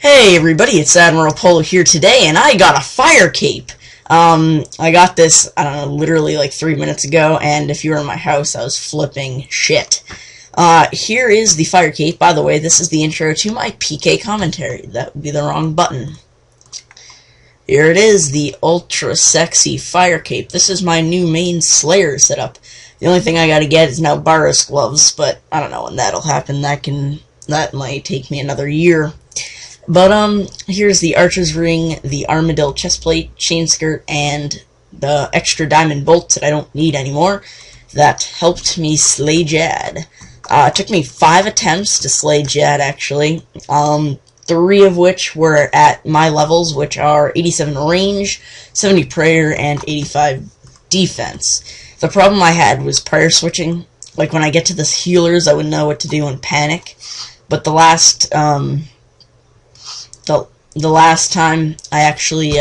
Hey everybody, it's Admiral Polo here today, and I got a Firecape. I got this, I don't know, literally like 3 minutes ago, and if you were in my house, I was flipping shit. Here is the Firecape. By the way, this is the intro to my PK commentary. That would be the wrong button. Here it is, the ultra sexy Firecape. This is my new main Slayer setup. The only thing I gotta get is now Barros gloves, but I don't know when that'll happen. That might take me another year. But, here's the Archer's Ring, the Armadillo chestplate, chain skirt, and the extra diamond bolts that I don't need anymore. That helped me slay Jad. It took me 5 attempts to slay Jad, actually. 3 of which were at my levels, which are 87 range, 70 prayer, and 85 defense. The problem I had was prayer switching. Like, when I get to the healers, I wouldn't know what to do in panic. But the last time I actually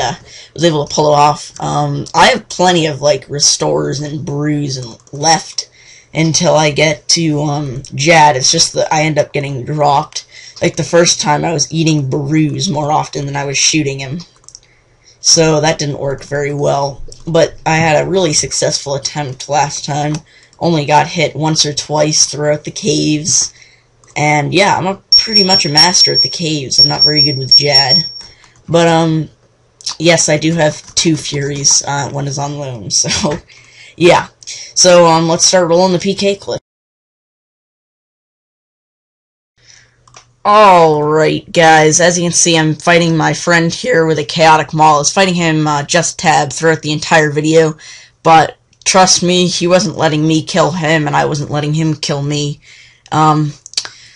was able to pull it off, I have plenty of like restores and brews and left until I get to Jad. It's just that I end up getting dropped. Like the first time I was eating brews more often than I was shooting him, so that didn't work very well. But I had a really successful attempt last time. Only got hit once or twice throughout the caves. And yeah, I'm pretty much a master at the caves. I'm not very good with Jad. But, yes, I do have 2 Furies. One is on loan, so, yeah. So, let's start rolling the PK clip. Alright, guys, as you can see, I'm fighting my friend here with a Chaotic Maul. I was fighting him, just tab throughout the entire video, but trust me, he wasn't letting me kill him, and I wasn't letting him kill me.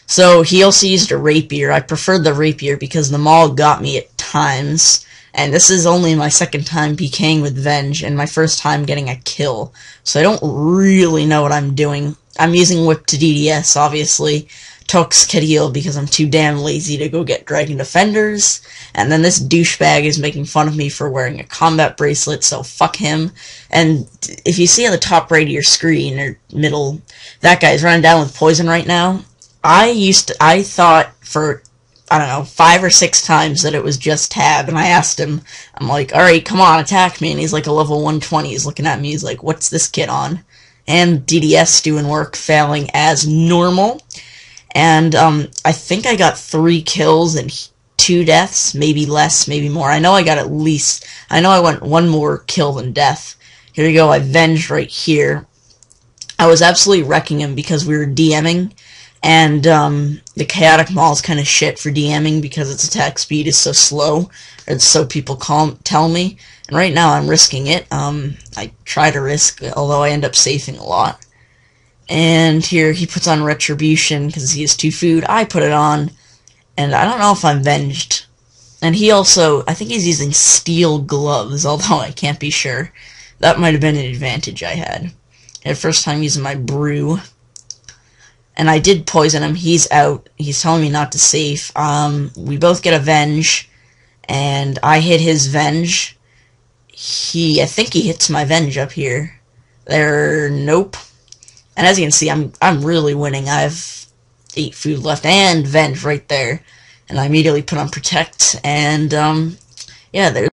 So he also used a rapier. I preferred the rapier because the maul got me at times, and this is only my second time PKing with Venge, and my first time getting a kill, so I don't really know what I'm doing. I'm using Whip to DDS, obviously. Tox Kedil because I'm too damn lazy to go get Dragon Defenders, and then this douchebag is making fun of me for wearing a combat bracelet, so fuck him. And if you see on the top right of your screen, or middle, that guy's running down with poison right now. I thought for, I don't know, 5 or 6 times that it was just tab, and I asked him, I'm like, alright, come on, attack me, and he's like a level 120, he's looking at me, he's like, what's this kid on? And DDS doing work, failing as normal, and, I think I got 3 kills and 2 deaths, maybe less, maybe more. I know I went 1 more kill than death. Here we go, I Venged right here. I was absolutely wrecking him because we were DMing, and the Chaotic Maul is kind of shit for DMing because its attack speed is so slow, or so people tell me. And right now I'm risking it. I try to risk, although I end up safing a lot. And here he puts on Retribution because he has 2 food. I put it on, and I don't know if I'm Venged. And he also, I think he's using steel gloves, although I can't be sure. That might have been an advantage I had. And first time using my brew. And I did poison him. He's out. He's telling me not to save. We both get a Venge, and I hit his Venge. I think he hits my Venge up here. Nope. And as you can see, I'm really winning. I have 8 food left and Venge right there. And I immediately put on Protect, and yeah, there's.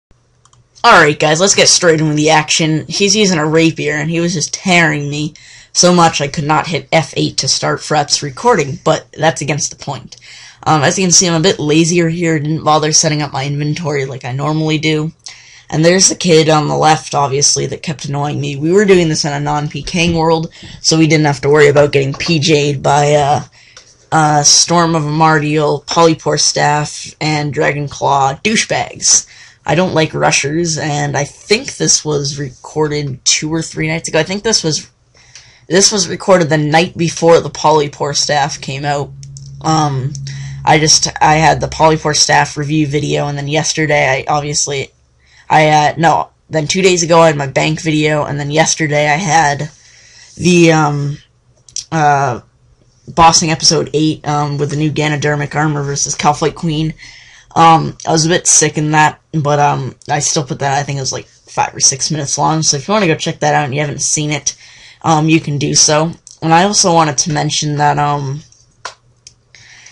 Alright guys, let's get straight into the action. He's using a rapier, and he was just tearing me so much I could not hit F8 to start Fraps recording, but that's against the point. As you can see, I'm a bit lazier here, didn't bother setting up my inventory like I normally do. And there's the kid on the left, obviously, that kept annoying me. We were doing this in a non-PKing world, so we didn't have to worry about getting PJ'd by Storm of Amardial, Polypore Staff, and Dragonclaw douchebags. I don't like rushers, and I think this was recorded 2 or 3 nights ago. I think this was recorded the night before the Polypore Staff came out. I had the Polypore Staff review video, and then yesterday, then 2 days ago I had my bank video, and then yesterday I had the, Bossing Episode 8, with the new Ganodermic Armor versus Calphite Queen. I was a bit sick in that, but, I still put that, I think it was like 5 or 6 minutes long, so if you want to go check that out and you haven't seen it, you can do so. And I also wanted to mention that,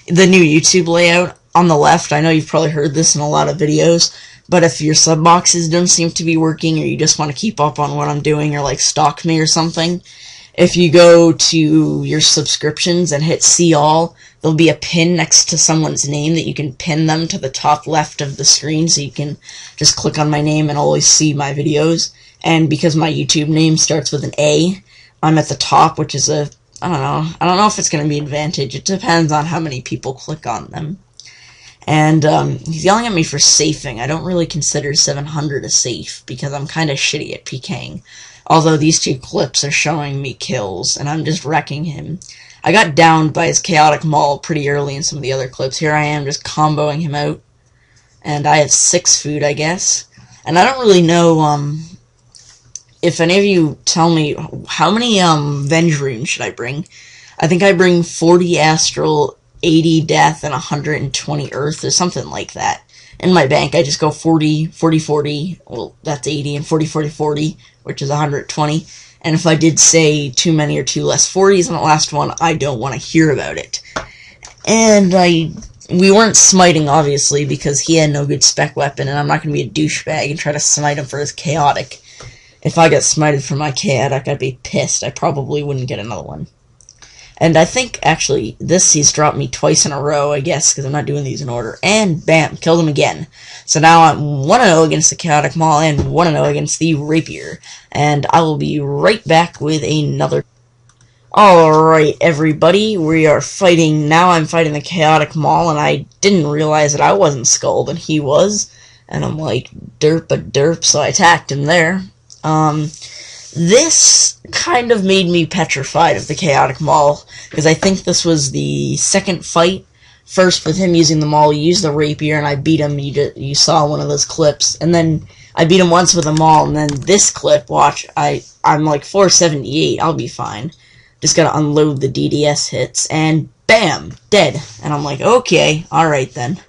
the new YouTube layout, on the left, I know you've probably heard this in a lot of videos, but if your sub boxes don't seem to be working, or you just want to keep up on what I'm doing, or like stalk me or something, if you go to your subscriptions and hit see all, there'll be a pin next to someone's name that you can pin them to the top left of the screen, so you can just click on my name and always see my videos. And because my YouTube name starts with an A, I'm at the top, which is I don't know if it's going to be an advantage. It depends on how many people click on them. And he's yelling at me for safing. I don't really consider 700 a safe, because I'm kind of shitty at Pking. Although these two clips are showing me kills, and I'm just wrecking him. I got downed by his chaotic maul pretty early in some of the other clips. Here I am just comboing him out. And I have 6 food, I guess. And I don't really know if any of you tell me how many Venge runes should I bring. I think I bring 40 Astral, 80 Death, and 120 Earth, or something like that. In my bank, I just go 40, 40, 40, well, that's 80, and 40, 40, 40, which is 120. And if I did say too many or too less 40s in the last one, I don't want to hear about it. And we weren't smiting, obviously, because he had no good spec weapon, and I'm not going to be a douchebag and try to smite him for his chaotic. If I got smited for my chaotic, I'd be pissed. I probably wouldn't get another one. And I think, actually, he's dropped me twice in a row, I guess, because I'm not doing these in order. And, bam, killed him again. So now I'm 1-0 against the Chaotic Maul and 1-0 against the Rapier. And I will be right back with another. Alright, everybody, we are fighting. Now I'm fighting the Chaotic Maul, and I didn't realize that I wasn't skulled, and he was. And I'm like, derp, so I attacked him there. This kind of made me petrified of the Chaotic Maul, because I think this was the second fight. First, with him using the Maul, he used the Rapier, and I beat him. You saw one of those clips. And then I beat him once with the Maul, and then this clip, watch, I'm like 478, I'll be fine. Just gotta unload the DDS hits, and bam, dead. And I'm like, okay, alright then.